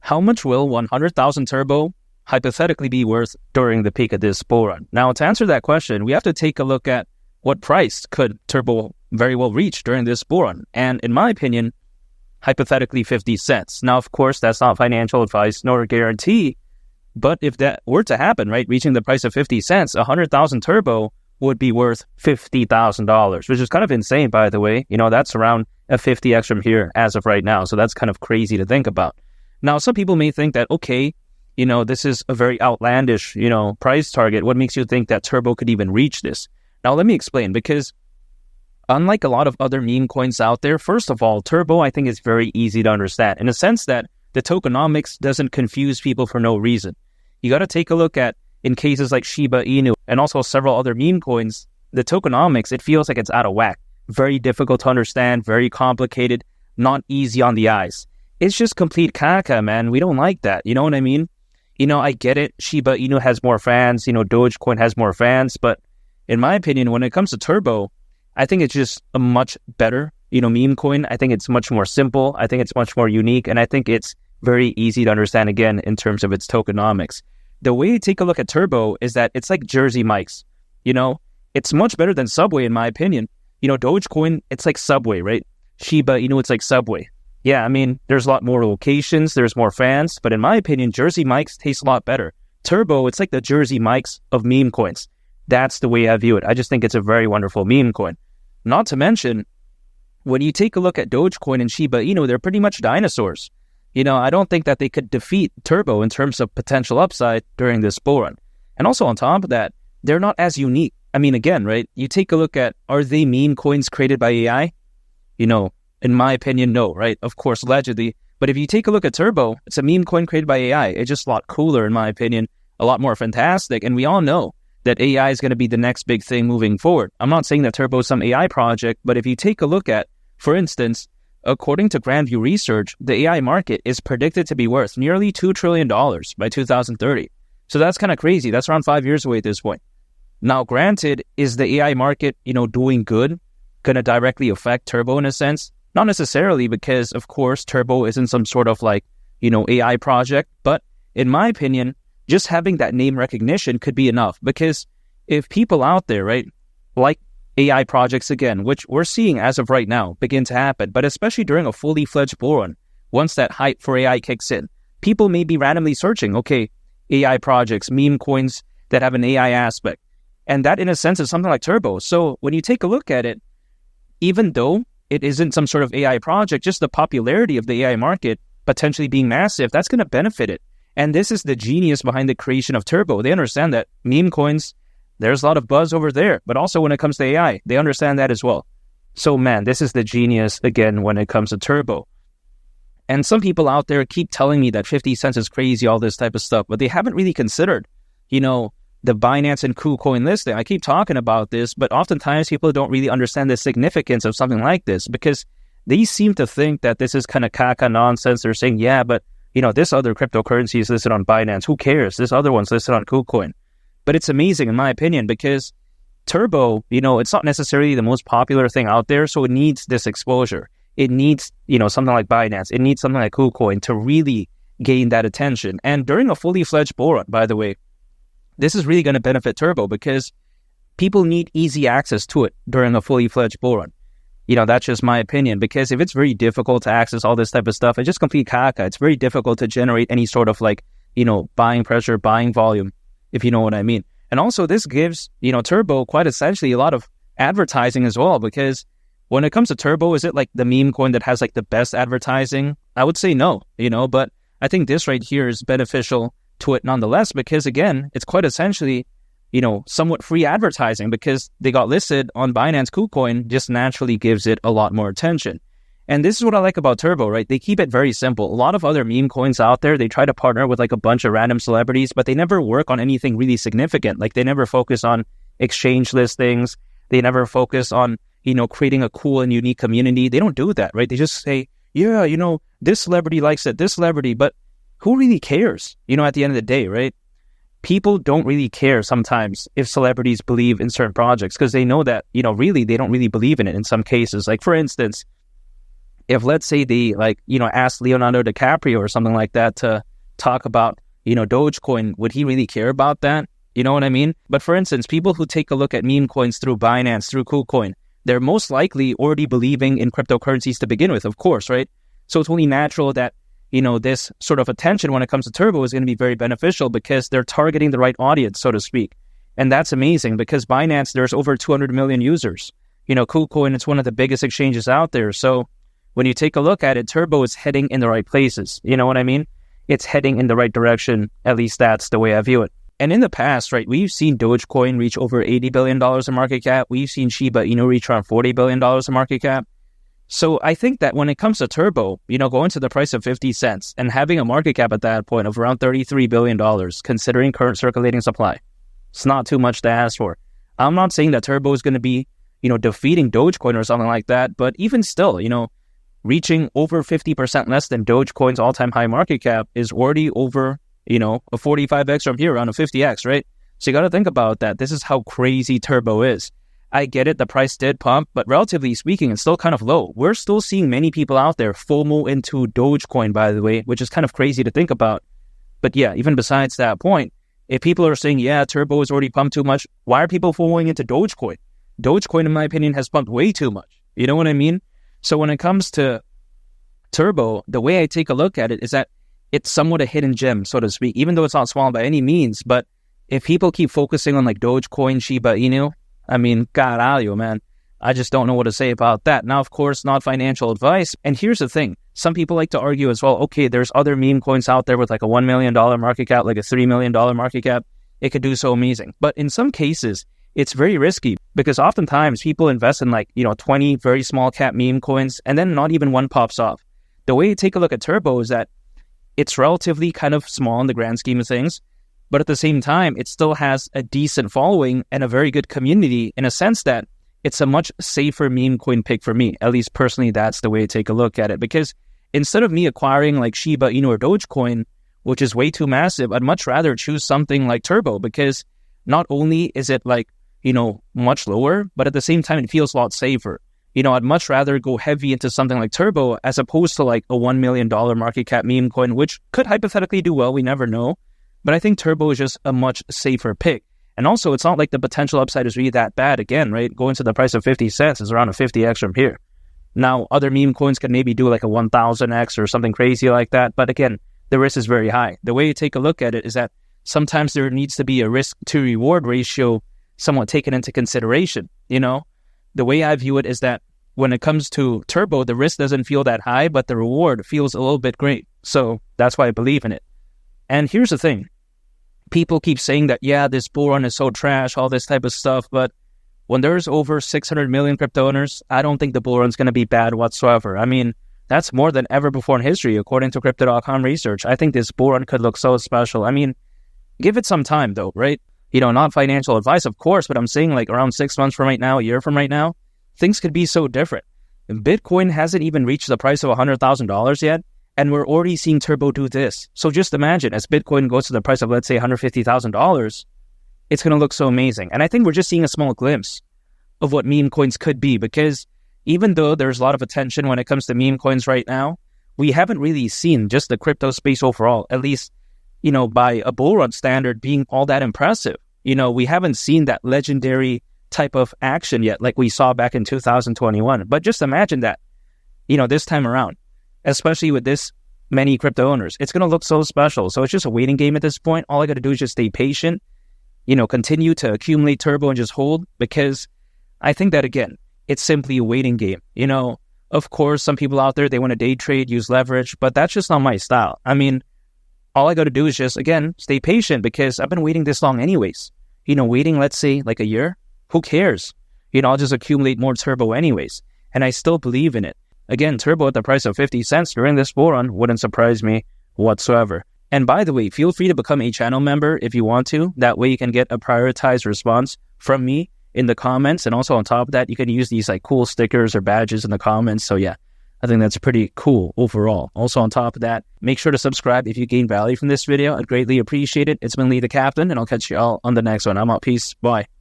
how much will 100,000 Turbo hypothetically be worth during the peak of this bull run? Now, to answer that question, we have to take a look at what price could Turbo very well reach during this bull run. And in my opinion, hypothetically 50 cents. Now, of course, that's not financial advice nor a guarantee, but if that were to happen, right, reaching the price of 50 cents, 100,000 Turbo would be worth $50,000, which is kind of insane, by the way. That's around a 50x from here as of right now. So that's kind of crazy to think about. Now, some people may think that, okay, this is a very outlandish, price target. What makes you think that Turbo could even reach this? Now, let me explain, because unlike a lot of other meme coins out there, first of all, Turbo, I think, is very easy to understand in a sense that the tokenomics doesn't confuse people for no reason. You got to take a look at, in cases like Shiba Inu and also several other meme coins, the tokenomics, it feels like it's out of whack. Very difficult to understand, very complicated, not easy on the eyes. It's just complete caca, man. We don't like that. You know what I mean? I get it. Shiba Inu has more fans. Dogecoin has more fans. But in my opinion, when it comes to Turbo, I think it's just a much better, meme coin. I think it's much more simple. I think it's much more unique. And I think it's very easy to understand, again, in terms of its tokenomics. The way you take a look at Turbo is that it's like Jersey Mike's. It's much better than Subway, in my opinion. Dogecoin, it's like Subway, right? Shiba Inu, it's like Subway. Yeah, I mean, there's a lot more locations, there's more fans, but in my opinion, Jersey Mike's tastes a lot better. Turbo, it's like the Jersey Mike's of meme coins. That's the way I view it. I just think it's a very wonderful meme coin. Not to mention, when you take a look at Dogecoin and Shiba Inu, they're pretty much dinosaurs. I don't think that they could defeat Turbo in terms of potential upside during this bull run. And also on top of that, they're not as unique. I mean, again, right? You take a look at, are they meme coins created by AI? In my opinion, no, right? Of course, allegedly. But if you take a look at Turbo, it's a meme coin created by AI. It's just a lot cooler, in my opinion, a lot more fantastic. And we all know that AI is going to be the next big thing moving forward. I'm not saying that Turbo is some AI project, but if you take a look at, for instance, according to Grandview Research, the AI market is predicted to be worth nearly $2 trillion by 2030. So that's kind of crazy. That's around 5 years away at this point. Now, granted, is the AI market, doing good, going to directly affect Turbo in a sense? Not necessarily, because, of course, Turbo isn't some sort of AI project. But in my opinion, just having that name recognition could be enough. Because if people out there, right, like AI projects again, which we're seeing as of right now begin to happen, but especially during a fully fledged bull run, once that hype for AI kicks in, people may be randomly searching, okay, AI projects, meme coins that have an AI aspect. And that, in a sense, is something like Turbo. So when you take a look at it, even though it isn't some sort of AI project, just the popularity of the AI market potentially being massive, that's going to benefit it. And this is the genius behind the creation of Turbo. They understand that meme coins, there's a lot of buzz over there, but also when it comes to AI, they understand that as well. So man, this is the genius, again, when it comes to Turbo. And some people out there keep telling me that 50 cents is crazy, all this type of stuff, but they haven't really considered, the Binance and KuCoin listing. I keep talking about this, but oftentimes people don't really understand the significance of something like this because they seem to think that this is kind of caca nonsense. They're saying, yeah, but this other cryptocurrency is listed on Binance. Who cares? This other one's listed on KuCoin. But it's amazing in my opinion because Turbo, it's not necessarily the most popular thing out there, so it needs this exposure. It needs, something like Binance. It needs something like KuCoin to really gain that attention. And during a fully fledged bull run, by the way, this is really going to benefit Turbo because people need easy access to it during a fully fledged bull run. That's just my opinion, because if it's very difficult to access all this type of stuff, it's just complete caca. It's very difficult to generate any sort of buying pressure, buying volume, if you know what I mean. And also this gives, Turbo quite essentially a lot of advertising as well, because when it comes to Turbo, is it like the meme coin that has the best advertising? I would say no, but I think this right here is beneficial to it nonetheless, because again, it's quite essentially, somewhat free advertising because they got listed on Binance. KuCoin just naturally gives it a lot more attention. And this is what I like about Turbo, right? They keep it very simple. A lot of other meme coins out there, they try to partner with a bunch of random celebrities, but they never work on anything really significant. They never focus on exchange listings. They never focus on, creating a cool and unique community. They don't do that, right? They just say, yeah, this celebrity likes it, this celebrity, but who really cares, at the end of the day, right? People don't really care sometimes if celebrities believe in certain projects because they know that, really, they don't really believe in it in some cases. For instance, if let's say they asked Leonardo DiCaprio or something like that to talk about, Dogecoin, would he really care about that? You know what I mean? But for instance, people who take a look at meme coins through Binance, through KuCoin, they're most likely already believing in cryptocurrencies to begin with, of course, right? So it's only natural that, this sort of attention when it comes to Turbo is going to be very beneficial because they're targeting the right audience, so to speak. And that's amazing because Binance, there's over 200 million users. KuCoin, it's one of the biggest exchanges out there. So when you take a look at it, Turbo is heading in the right places. You know what I mean? It's heading in the right direction. At least that's the way I view it. And in the past, right, we've seen Dogecoin reach over $80 billion in market cap. We've seen Shiba Inu reach around $40 billion in market cap. So I think that when it comes to Turbo, going to the price of 50 cents and having a market cap at that point of around $33 billion, considering current circulating supply, it's not too much to ask for. I'm not saying that Turbo is going to be, defeating Dogecoin or something like that, but even still, reaching over 50% less than Dogecoin's all-time high market cap is already over, a 45x from here, around a 50x, right? So you got to think about that. This is how crazy Turbo is. I get it, the price did pump, but relatively speaking, it's still kind of low. We're still seeing many people out there FOMO into Dogecoin, by the way, which is kind of crazy to think about. But yeah, even besides that point, if people are saying, yeah, Turbo has already pumped too much, why are people FOMOing into Dogecoin? Dogecoin, in my opinion, has pumped way too much. You know what I mean? So when it comes to Turbo, the way I take a look at it is that it's somewhat a hidden gem, so to speak, even though it's not small by any means. But if people keep focusing on Dogecoin, Shiba Inu, caralho, man, I just don't know what to say about that. Now, of course, not financial advice. And here's the thing. Some people like to argue as well, okay, there's other meme coins out there with a $1 million market cap, a $3 million market cap. It could do so amazing. But in some cases, it's very risky because oftentimes people invest in 20 very small cap meme coins and then not even one pops off. The way you take a look at Turbo is that it's relatively kind of small in the grand scheme of things, but at the same time, it still has a decent following and a very good community in a sense that it's a much safer meme coin pick for me. At least personally, that's the way to take a look at it. Because instead of me acquiring Shiba Inu or Dogecoin, which is way too massive, I'd much rather choose something like Turbo because not only is it much lower, but at the same time, it feels a lot safer. I'd much rather go heavy into something like Turbo as opposed to a $1 million market cap meme coin, which could hypothetically do well. We never know. But I think Turbo is just a much safer pick. And also, it's not like the potential upside is really that bad. Again, right? Going to the price of 50 cents is around a 50x from here. Now, other meme coins can maybe do a 1000x or something crazy like that. But again, the risk is very high. The way you take a look at it is that sometimes there needs to be a risk to reward ratio somewhat taken into consideration. The way I view it is that when it comes to Turbo, the risk doesn't feel that high, but the reward feels a little bit great. So that's why I believe in it. And here's the thing. People keep saying that, yeah, this bull run is so trash, all this type of stuff. But when there's over 600 million crypto owners, I don't think the bull run's going to be bad whatsoever. That's more than ever before in history, according to Crypto.com research. I think this bull run could look so special. Give it some time, though, right? Not financial advice, of course, but I'm saying around 6 months from right now, a year from right now, things could be so different. Bitcoin hasn't even reached the price of $100,000 yet. And we're already seeing Turbo do this. So just imagine, as Bitcoin goes to the price of, let's say, $150,000, it's going to look so amazing. And I think we're just seeing a small glimpse of what meme coins could be. Because even though there's a lot of attention when it comes to meme coins right now, we haven't really seen just the crypto space overall, at least, by a bull run standard, being all that impressive. We haven't seen that legendary type of action yet, like we saw back in 2021. But just imagine that, this time around. Especially with this many crypto owners. It's going to look so special. So it's just a waiting game at this point. All I got to do is just stay patient, continue to accumulate Turbo and just hold, because I think that, again, it's simply a waiting game. Of course, some people out there, they want to day trade, use leverage, but that's just not my style. All I got to do is just, again, stay patient because I've been waiting this long anyways. Waiting, let's say, a year, who cares? I'll just accumulate more Turbo anyways. And I still believe in it. Again, Turbo at the price of 50 cents during this bull run wouldn't surprise me whatsoever. And by the way, feel free to become a channel member if you want to. That way you can get a prioritized response from me in the comments. And also on top of that, you can use these cool stickers or badges in the comments. So yeah, I think that's pretty cool overall. Also on top of that, make sure to subscribe if you gain value from this video. I'd greatly appreciate it. It's been Lee the Captain, and I'll catch you all on the next one. I'm out. Peace. Bye.